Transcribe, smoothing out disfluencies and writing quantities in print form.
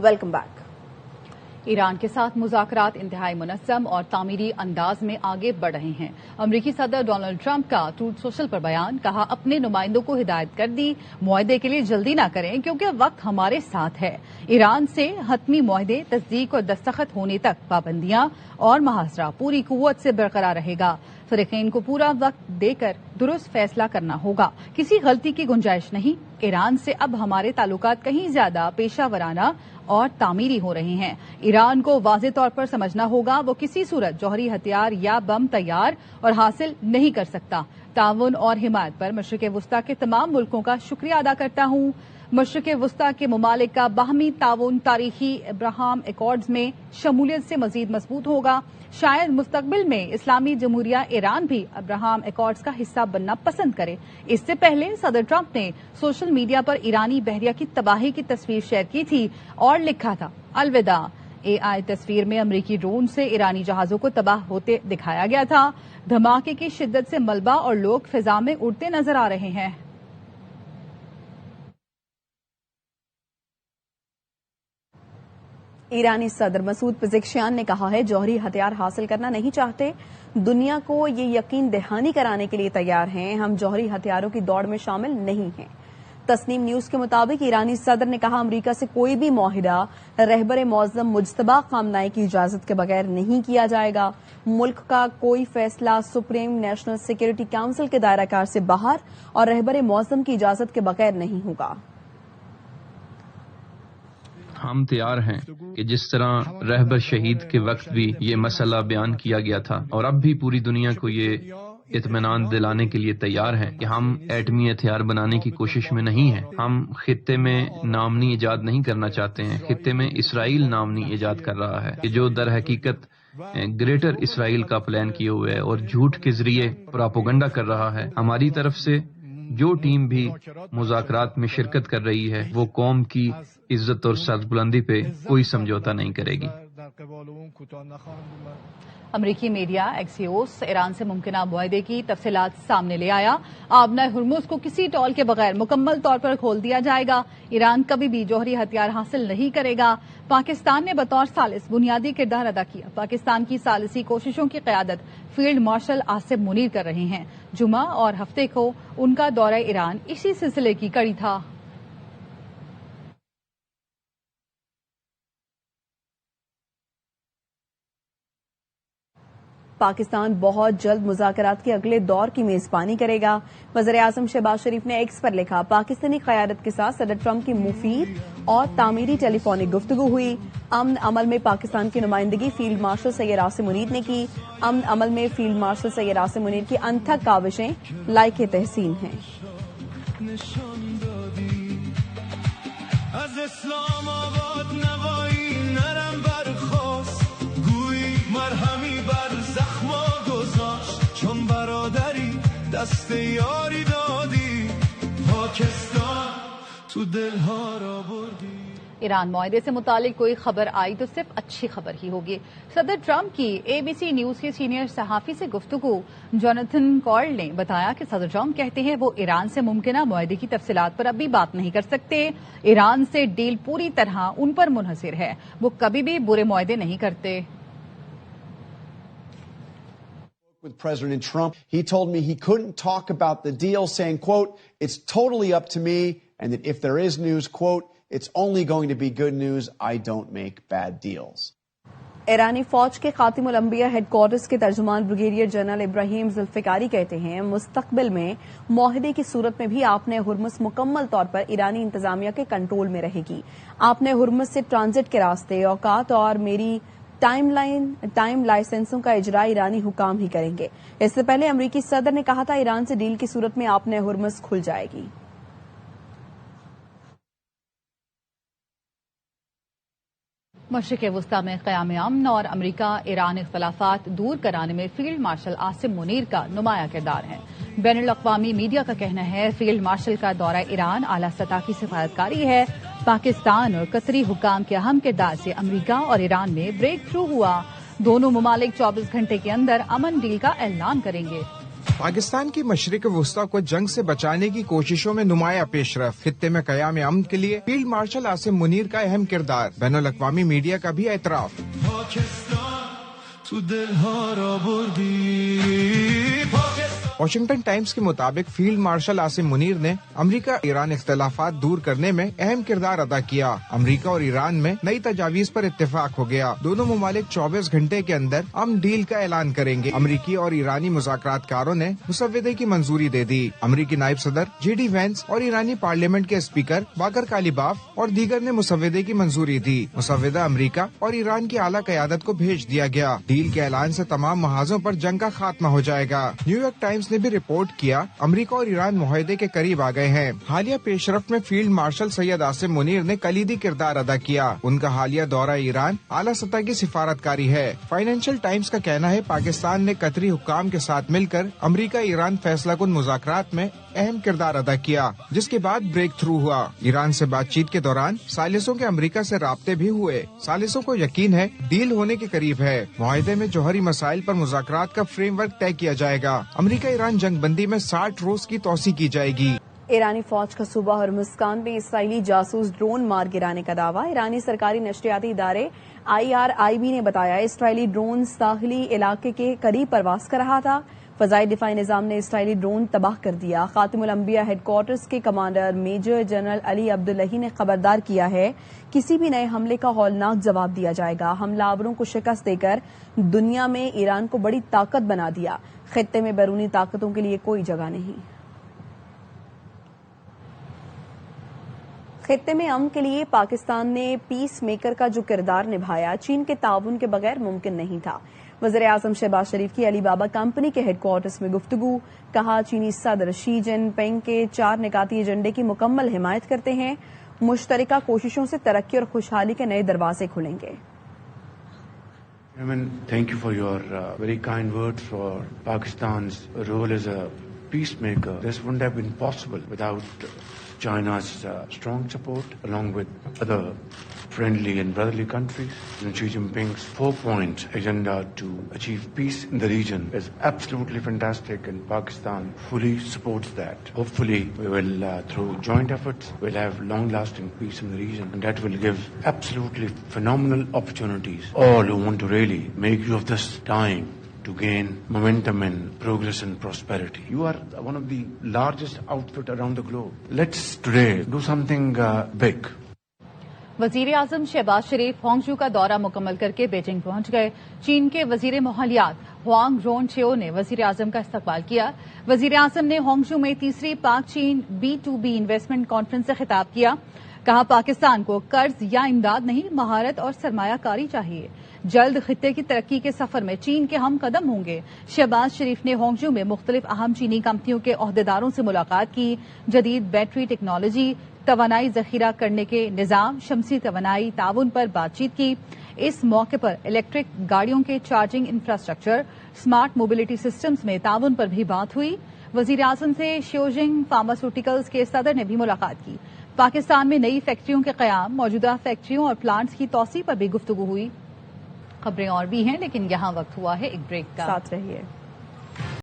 Welcome back. Iran के साथ मुज़ाकरात इंतहाई मुनज़्ज़म और तामीरी अंदाज में आगे बढ़ रहे हैं। अमरीकी सदर डोनाल्ड ट्रंप का ट्रूथ सोशल पर बयान, कहा अपने नुमाइंदों को हिदायत कर दी मुआहदे के लिए जल्दी ना करें क्योंकि वक्त हमारे साथ है। ईरान से हतमी मुआहदे तस्दीक और दस्तखत होने तक पाबंदियां और मुहासरा पूरी कुव्वत से बरकरार रहेगा। फरीक़ैन को पूरा वक्त देकर दुरुस्त फैसला करना होगा, किसी गलती की गुंजाइश नहीं। ईरान से अब हमारे ताल्लुकात कहीं ज्यादा पेशा वराना और तामीरी हो रहे हैं। ईरान को वाज़ेह तौर पर समझना होगा वो किसी सूरत जौहरी हथियार या बम तैयार और हासिल नहीं कर सकता। ताउन और हिमायत पर मशरिक़ वुस्ता के तमाम मुल्कों का शुक्रिया अदा करता हूं। मशरिक़ वुस्ता के ममालिक का बाहमी ताउन तारीखी अब्राहम एकॉर्ड्स में शमूलियत से मजीद मजबूत होगा। शायद मुस्तकबिल में इस्लामी जमहूरिया ईरान भी अब्राहम एकॉर्ड्स का हिस्सा बनना पसंद करे। इससे पहले सदर ट्रंप ने सोशल मीडिया पर ईरानी बहरिया की तबाही की तस्वीर शेयर की थी और लिखा था, अलविदा। AI तस्वीर में अमरीकी ड्रोन से ईरानी जहाजों को तबाह होते दिखाया गया था। धमाके की शिद्दत से मलबा और लोग फिजा में उड़ते नजर आ रहे हैं। ईरानी सदर मसूद पेज़ेश्कियान ने कहा है जौहरी हथियार हासिल करना नहीं चाहते, दुनिया को ये यकीन दहानी कराने के लिए तैयार हैं हम जौहरी हथियारों की दौड़ में शामिल नहीं हैं। तस्नीम न्यूज के मुताबिक ईरानी सदर ने कहा अमेरिका से कोई भी मुआहिदा रहबर मुअज़्ज़म मुज्तबा खामनाई की इजाजत के बगैर नहीं किया जाएगा। मुल्क का कोई फैसला सुप्रीम नेशनल सिक्योरिटी काउंसिल के दायराकार से बाहर और रहबर मुअज़्ज़म की इजाजत के बगैर नहीं होगा। हम तैयार हैं कि जिस तरह रहबर शहीद के वक्त भी ये मसला बयान किया गया था और अब भी पूरी दुनिया को ये इत्मीनान दिलाने के लिए तैयार हैं कि हम एटमी हथियार बनाने की कोशिश में नहीं हैं। हम खित्ते में नामनी इजाद नहीं करना चाहते हैं, खित्ते में इसराइल नामनी इजाद कर रहा है कि जो दर हकीकत ग्रेटर इसराइल का प्लान किए हुए है और झूठ के जरिए प्रोपेगेंडा कर रहा है। हमारी तरफ से जो टीम भी मुज़ाकरात में शिरकत कर रही है वो कौम की इज्जत और सरबुलंदी पे कोई समझौता नहीं करेगी। अमरीकी मीडिया एक्सियोस ईरान से मुमकिना मुआहदे की तफसीलात सामने ले आया। आबना हुर्मुज़ को किसी टॉल के बगैर मुकम्मल तौर पर खोल दिया जाएगा। ईरान कभी भी जौहरी हथियार हासिल नहीं करेगा। पाकिस्तान ने बतौर सालिस बुनियादी किरदार अदा किया। पाकिस्तान की सालिसी कोशिशों की क़यादत फील्ड मार्शल आसिम मुनीर कर रहे हैं। जुमा और हफ्ते को उनका दौरा ईरान इसी सिलसिले की कड़ी था। पाकिस्तान बहुत जल्द मुज़ाकरात के अगले दौर की मेजबानी करेगा। वज़ीर-ए-आज़म शहबाज शरीफ ने एक्स पर लिखा, पाकिस्तानी क़यादत के साथ सदर ट्रंप की मुफीद और तामीरी टेलीफोनिक गुफ्तगू हुई। अमन अमल में पाकिस्तान की नुमाइंदगी फील्ड मार्शल सैयद आसिम मुनीर ने की। अमन अमल में फील्ड मार्शल सैयद आसिम मुनीर की अनथक काविशें लायक तहसीन हैं। ईरान मुआहदे से मुतालिक कोई खबर आई तो सिर्फ अच्छी खबर ही होगी। सदर ट्रंप की ABC न्यूज के सीनियर सहाफी से गुफ्तगू जोनाथन कॉर्ल ने बताया कि सदर ट्रंप कहते हैं वो ईरान से मुमकिना मुआहदे की तफसीलात पर अभी बात नहीं कर सकते। ईरान से डील पूरी तरह उन पर मुनहसिर है, वो कभी भी बुरे मुआहदे नहीं करते। With President Trump, he told me he couldn't talk about the deal, saying, quote, it's totally up to me, and that if there is news, quote, it's only going to be good news. I don't make bad deals. ईरानी फौज के खातिमुल अंबिया headquarters के तर्जुमान brigadier general Ibrahim जुल्फिकारी कहते हैं मुस्तकबिल में मुआहदे की सूरत में भी आपने हुर्मुज़ मुकम्मल तौर पर ईरानी इंतजामिया के कंट्रोल में रहेगी। आपने हुर्मुज़ से ट्रांजिट के रास्ते, औकात और मेरी टाइम लाइसेंसों का इजरा ईरानी हुकाम ही करेंगे। इससे पहले अमरीकी सदर ने कहा था ईरान से डील की सूरत में आपने हुर्मुज़ खुल जाएगी। मशरिक़ वुस्ता में क़याम अमन और अमरीका ईरान इख्तलाफात दूर कराने में फील्ड मार्शल आसिम मुनीर का नुमाया किरदार है। बैनुल-अक़वामी मीडिया का कहना है फील्ड मार्शल का दौरा ईरान आला सतह की सिफारतकारी है। पाकिस्तान और कतरी हुकाम के अहम किरदार से अमरीका और ईरान में ब्रेक थ्रू हुआ। दोनों ममालिक 24 घंटे के अंदर अमन डील का ऐलान करेंगे। پاکستان کی مشرق وسطی کو جنگ سے بچانے کی کوششوں میں نمایاں پیش رفت، خطے میں قیام امن کے لیے فیلڈ مارشل عاصم منیر کا اہم کردار، بین الاقوامی میڈیا کا بھی اعتراف۔ واشنگٹن ٹائمز کے مطابق فیلڈ مارشل عاصم منیر نے امریکہ ایران اختلافات دور کرنے میں اہم کردار ادا کیا۔ امریکہ اور ایران میں نئی تجاویز پر اتفاق ہو گیا، دونوں ممالک 24 گھنٹے کے اندر امن ڈیل کا اعلان کریں گے۔ امریکی اور ایرانی مذاکرات کاروں نے مسودے کی منظوری دے دی۔ امریکی نائب صدر جے ڈی وینس اور ایرانی پارلیمنٹ کے اسپیکر باقر کالیباف اور دیگر نے مسودے کی منظوری دی۔ مسودہ امریکہ اور ایران کی اعلیٰ قیادت کو بھیج دیا گیا۔ ڈیل کے اعلان سے تمام محاذوں پر جنگ کا خاتمہ ہو جائے گا۔ نیو یارک ٹائمز نے بھی رپورٹ کیا امریکہ اور ایران معاہدے کے قریب آ گئے ہیں۔ حالیہ پیش رفت میں فیلڈ مارشل سید عاصم منیر نے کلیدی کردار ادا کیا۔ ان کا حالیہ دورہ ایران اعلیٰ سطح کی سفارتکاری ہے۔ فائنینشل ٹائمز کا کہنا ہے پاکستان نے قطری حکام کے ساتھ مل کر امریکہ ایران فیصلہ کن مذاکرات میں اہم کردار ادا کیا، جس کے بعد بریک تھرو ہوا۔ ایران سے بات چیت کے دوران ثالثوں کے امریکہ سے رابطے بھی ہوئے۔ ثالثوں کو یقین ہے ڈیل ہونے کے قریب ہے۔ معاہدے میں جوہری مسائل پر مذاکرات کا فریم ورک طے کیا جائے گا۔ امریکہ ایران جنگ بندی میں 60 روز کی توسیع کی جائے گی۔ ایرانی فوج کا صوبہ ہرمزگان میں اسرائیلی جاسوس ڈرون مار گرانے کا دعویٰ۔ ایرانی سرکاری نشریاتی ادارے IRIB نے بتایا اسرائیلی ڈرون ساحلی علاقے کے قریب پرواز کر رہا تھا۔ فضائی دفاعی نظام نے اسرائیلی ڈرون تباہ کر دیا۔ خاتم الانبیاء ہیڈ کوارٹرز کے کمانڈر میجر جنرل علی عبداللہی نے خبردار کیا ہے کسی بھی نئے حملے کا ہولناک جواب دیا جائے گا۔ حملہ آوروں کو شکست دے کر دنیا میں ایران کو بڑی طاقت بنا دیا۔ خطے میں بیرونی طاقتوں کے لیے کوئی جگہ نہیں۔ خطے میں امن کے لیے پاکستان نے پیس میکر کا جو کردار نبھایا چین کے تعاون کے بغیر ممکن نہیں تھا۔ وزیر اعظم شہباز شریف کی علی بابا کمپنی کے ہیڈ کوارٹرز میں گفتگو، کہا چینی صدر شی جن پنگ کے 4 نکاتی ایجنڈے کی مکمل حمایت کرتے ہیں۔ مشترکہ کوششوں سے ترقی اور خوشحالی کے نئے دروازے کھلیں گے۔ Thank you for your very kind words for Pakistan's role as a peacemaker. This wouldn't have been possible without China's strong support, along with other friendly and brotherly countries. And Xi Jinping's 4-point agenda to achieve peace in the region is absolutely fantastic, and Pakistan fully supports that. Hopefully, we will, through joint efforts, we'll have long-lasting peace in the region, and that will give absolutely phenomenal opportunities. All who want to really make use of this time to gain momentum and progress and prosperity. You are one of the largest outfit around the globe. Let's today do something big. وزیر اعظم شہباز شریف ہانگجو کا دورہ مکمل کر کے Beijing پہنچ گئے۔ چین کے وزیر ماحولیات ہوانگ رون چیو نے وزیر اعظم کا استقبال کیا۔ وزیر اعظم نے ہانگجو میں تیسری پاک چین B2B انویسٹمنٹ کانفرنس سے خطاب کیا، کہا پاکستان کو قرض یا امداد نہیں، مہارت اور سرمایہ کاری چاہیے۔ جلد خطے کی ترقی کے سفر میں چین کے ہم قدم ہوں گے۔ شہباز شریف نے ہانگجو میں مختلف اہم چینی کمپنیوں کے عہدیداروں سے ملاقات کی۔ جدید بیٹری ٹیکنالوجی، توانائی ذخیرہ کرنے کے نظام، شمسی توانائی تعاون پر بات چیت کی۔ اس موقع پر الیکٹرک گاڑیوں کے charging infrastructure, smart mobility systems میں تعاون پر بھی بات ہوئی۔ وزیر اعظم سے شیوجنگ فارماسیوٹیکلز کے صدر نے بھی ملاقات کی۔ پاکستان میں نئی فیکٹریوں کے قیام، موجودہ فیکٹریوں اور پلانٹس کی توسیع پر بھی گفتگو ہوئی۔ خبریں اور بھی ہیں لیکن یہاں وقت ہوا ہے ایک بریک کا۔ ساتھ رہیے۔